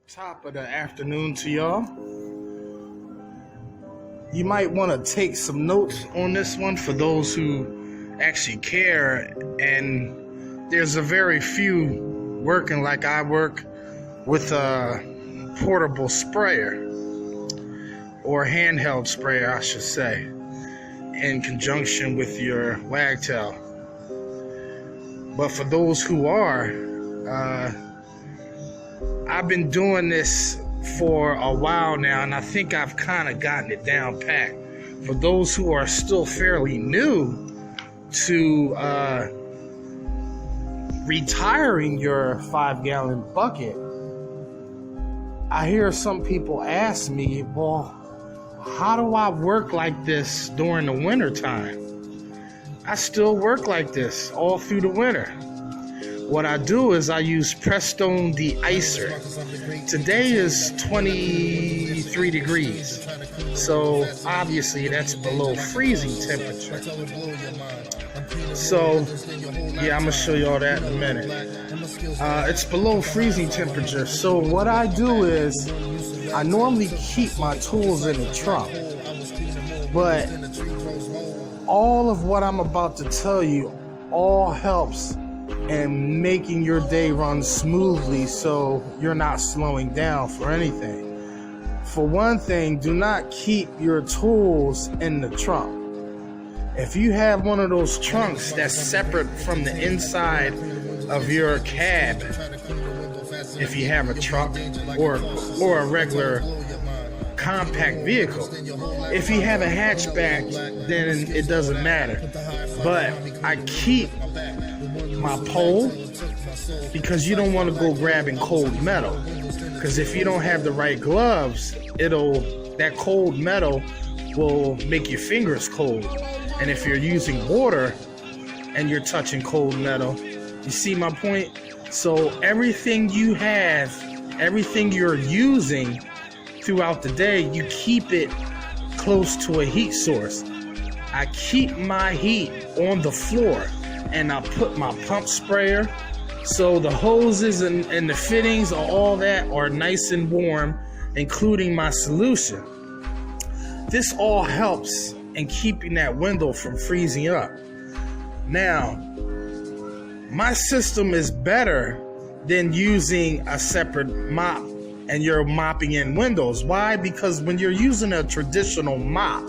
Top of the afternoon to y'all. You might want to take some notes on this one for those who actually care, and there's a very few working like I work with a portable sprayer, or handheld sprayer I should say, in conjunction with your Wagtail. But for those who are, I've been doing this for a while now, and I think I've kind of gotten it down pat. For those who are still fairly new to retiring your 5-gallon bucket, I hear some people ask me, well, how do I work like this during the winter time? I still work like this all through the winter. What I do is I use Prestone de-icer. Today is 23 degrees, so obviously that's below freezing temperature. So yeah, I'm gonna show you all that in a minute. It's below freezing temperature. So what I do is I normally keep my tools in the trunk, but all of what I'm about to tell you all helps in making your day run smoothly, so you're not slowing down for anything. For one thing, do not keep your tools in the trunk. If you have one of those trunks that's separate from the inside of your cab, if you have a truck or a regular compact vehicle. If you have a hatchback, then it doesn't matter. But I keep my pole because you don't want to go grabbing cold metal, because if you don't have the right gloves, that cold metal will make your fingers cold. And if you're using water and you're touching cold metal, you see my point? So everything you have, everything you're using throughout the day, you keep it close to a heat source. I keep my heat on the floor, and I put my pump sprayer, so the hoses and the fittings, all that are nice and warm, including my solution. This all helps in keeping that window from freezing up. Now, my system is better than using a separate mop and you're mopping in windows. Why? Because when you're using a traditional mop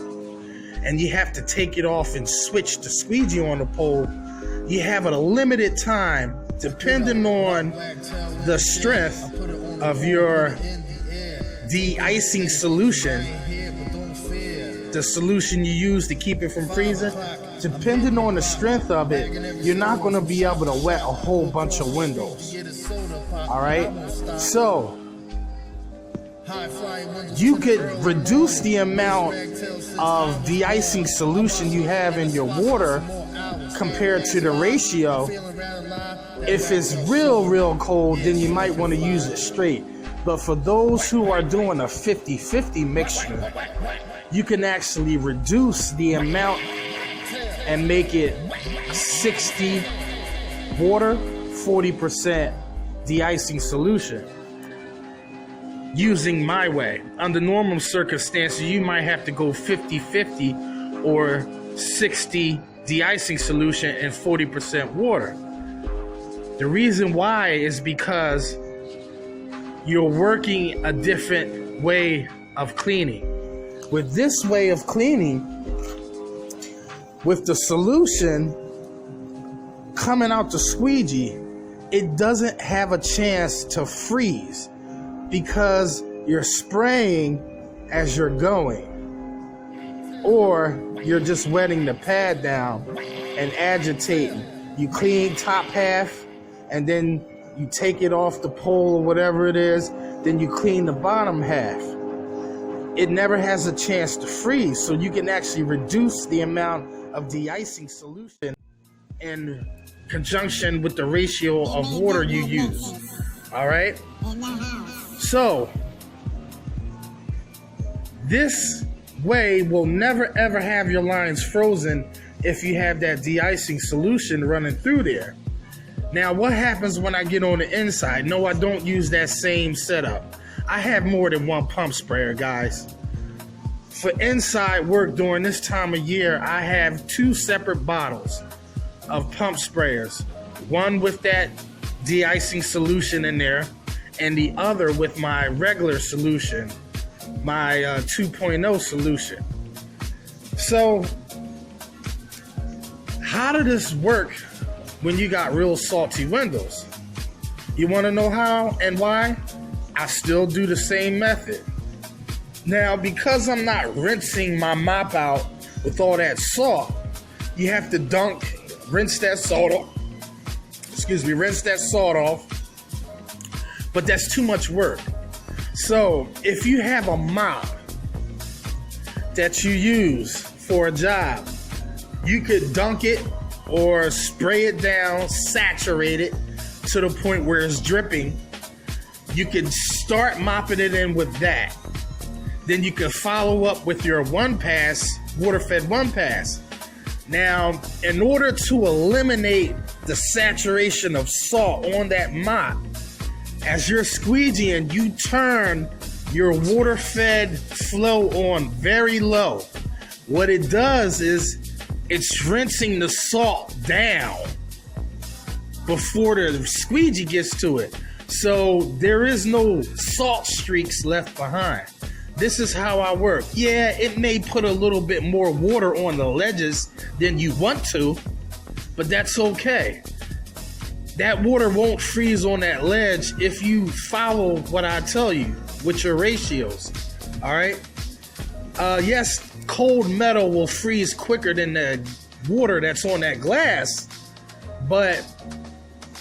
and you have to take it off and switch the squeegee on the pole, you have a limited time, depending on the strength of your de-icing solution, the solution you use to keep it from freezing. Depending on the strength of it, you're not going to be able to wet a whole bunch of windows. All right? So you could reduce the amount of de-icing solution you have in your water compared to the ratio. If it's real cold, then you might want to use it straight. But for those who are doing a 50-50 mixture, you can actually reduce the amount and make it 60 water, 40% de-icing solution. Using my way. Under normal circumstances, you might have to go 50-50 or 60 de-icing solution and 40% water. The reason why is because you're working a different way of cleaning. With this way of cleaning, with the solution coming out the squeegee, it doesn't have a chance to freeze because you're spraying as you're going, or you're just wetting the pad down and agitating. You clean top half and then you take it off the pole or whatever it is, then you clean the bottom half. It never has a chance to freeze, so you can actually reduce the amount of de-icing solution in conjunction with the ratio of water you use. All right? So this way will never ever have your lines frozen if you have that de-icing solution running through there. Now, what happens when I get on the inside? No, I don't use that same setup. I have more than one pump sprayer, guys. For inside work during this time of year, I have 2 separate bottles of pump sprayers. One with that de-icing solution in there, and the other with my regular solution, my 2.0 solution. So, how does this work when you got real salty windows? You want to know how and why? I still do the same method. Now, because I'm not rinsing my mop out with all that salt, you have to rinse that salt off. Rinse that salt off. But that's too much work. So, if you have a mop that you use for a job, you could dunk it or spray it down, saturate it to the point where it's dripping. You can start mopping it in with that. Then you can follow up with your water-fed 1-pass. Now, in order to eliminate the saturation of salt on that mop, as you're squeegeeing, you turn your water-fed flow on very low. What it does is it's rinsing the salt down before the squeegee gets to it. So there is no salt streaks left behind. This is how I work. Yeah, it may put a little bit more water on the ledges than you want to, but that's okay. That water won't freeze on that ledge if you follow what I tell you with your ratios. All right? Yes, cold metal will freeze quicker than the water that's on that glass, but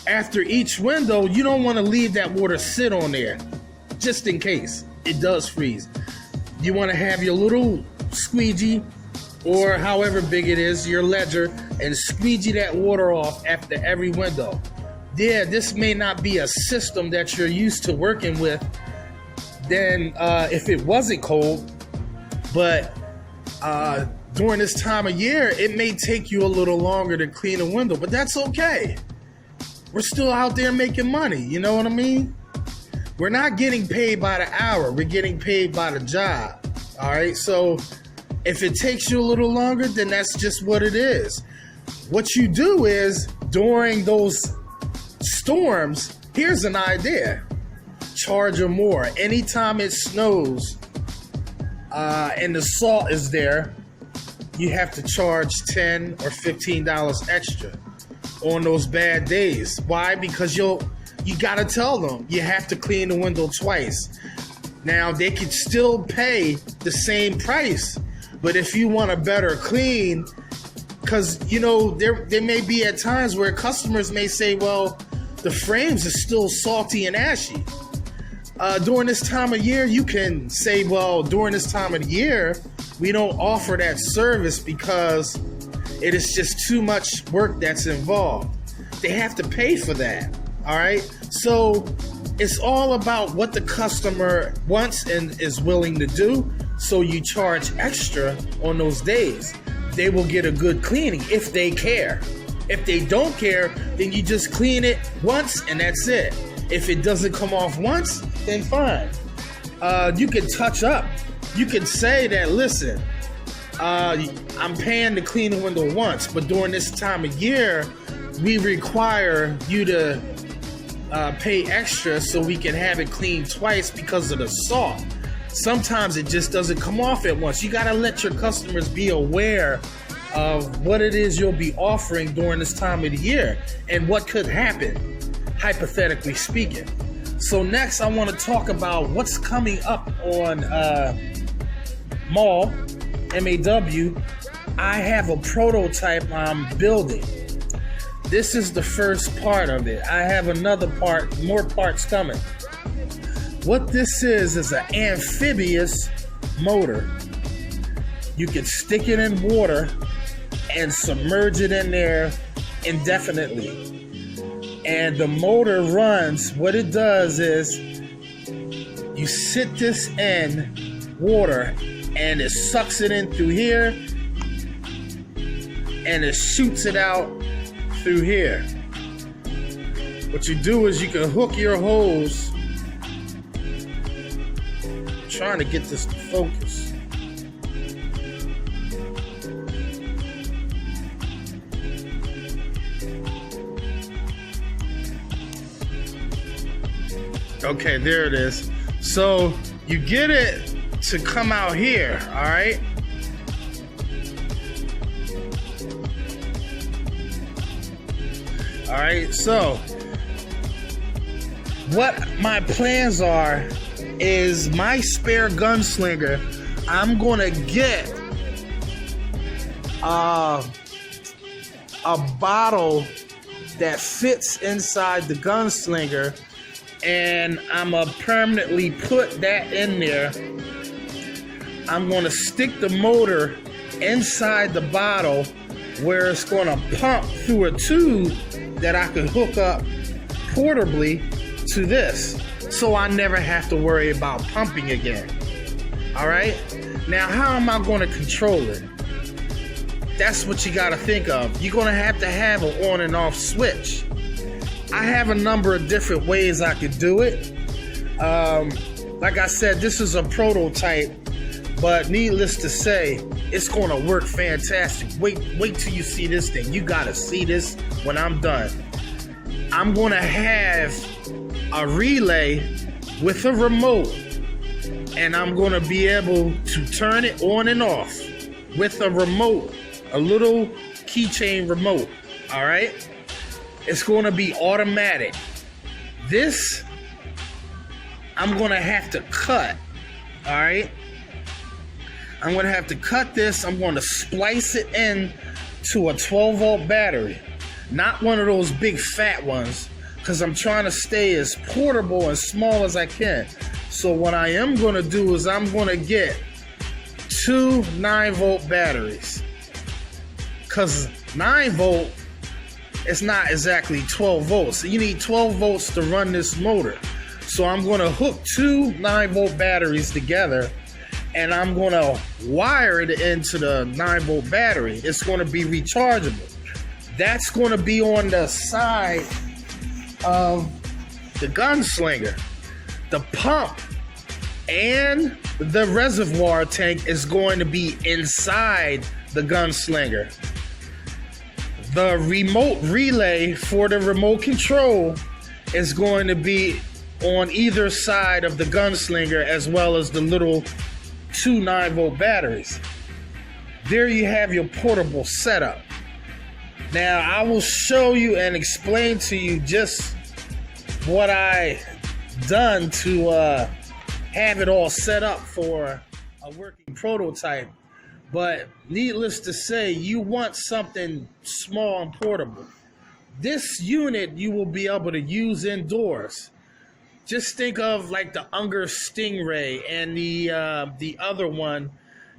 after each window, you don't want to leave that water sit on there, just in case it does freeze. You want to have your little squeegee, or however big it is, your ledger, and squeegee that water off after every window. Yeah, this may not be a system that you're used to working with than if it wasn't cold, but during this time of year, it may take you a little longer to clean a window, but that's okay. We're still out there making money, you know what I mean? We're not getting paid by the hour, we're getting paid by the job, all right? So if it takes you a little longer, then that's just what it is. What you do is, during those storms, here's an idea. Charge them more. Anytime it snows and the salt is there, you have to charge $10 or $15 extra on those bad days. Why? Because you gotta tell them you have to clean the window twice. Now, they could still pay the same price, but if you want a better clean, because there may be at times where customers may say, well, the frames are still salty and ashy. During this time of year, you can say, well, during this time of the year, we don't offer that service because it is just too much work that's involved. They have to pay for that, all right? So it's all about what the customer wants and is willing to do, so you charge extra on those days. They will get a good cleaning if they care. If they don't care, then you just clean it once and that's it. If it doesn't come off once, then fine. You can touch up. You can say that, listen, I'm paying to clean the window once, but during this time of year, we require you to pay extra so we can have it cleaned twice because of the salt. Sometimes it just doesn't come off at once. You gotta let your customers be aware of what it is you'll be offering during this time of the year and what could happen, hypothetically speaking. So next, I want to talk about what's coming up on M.A.W. I have a prototype I'm building. This is the first part of it. I have another part, more parts coming. What this is an amphibious motor. You can stick it in water and submerge it in there indefinitely. And the motor runs, what it does is you sit this in water and it sucks it in through here and it shoots it out through here. What you do is you can hook your hose trying to get this to focus. Okay, there it is. So you get it to come out here, all right? All right, so what my plans are is my spare gunslinger, I'm gonna get a bottle that fits inside the gunslinger, and I'm gonna permanently put that in there. I'm gonna stick the motor inside the bottle where it's gonna pump through a tube that I could hook up portably to this, so I never have to worry about pumping again. All right, now how am I going to control it? That's what you got to think of. You're going to have an on and off switch. I have a number of different ways I could do it. Like I said, this is a prototype, but needless to say, it's going to work fantastic. Wait till you see this thing. You got to see this when I'm done. I'm going to have a relay with a remote, and I'm going to be able to turn it on and off with a remote, a little keychain remote. All right, it's going to be automatic. This I'm going to have to cut. All right, I'm going to have to cut this. I'm going to splice it in to a 12-volt battery, not one of those big fat ones, because I'm trying to stay as portable and small as I can. So what I am going to do is I'm going to get 2 9-volt batteries, because 9-volt is not exactly 12 volts. You need 12 volts to run this motor. So I'm going to hook 2 9-volt batteries together, and I'm going to wire it into the 9-volt battery. It's going to be rechargeable. That's going to be on the side of the gunslinger. The pump and the reservoir tank is going to be inside the gunslinger. The remote relay for the remote control is going to be on either side of the gunslinger, as well as the little 2 9-volt batteries. There you have your portable setup. Now I will show you and explain to you just what I done to have it all set up for a working prototype. But needless to say, you want something small and portable. This unit you will be able to use indoors. Just think of like the Unger Stingray and the other one.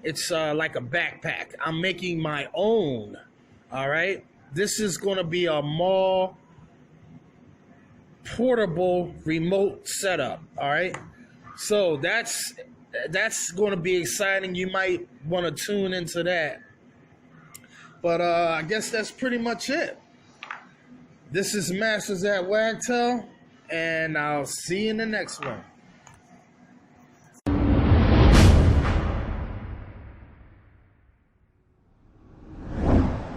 It's like a backpack. I'm making my own. All right. This is going to be a mall portable remote setup. All right. So that's going to be exciting. You might want to tune into that. But I guess that's pretty much it. This is Masters at Wagtail, and I'll see you in the next one.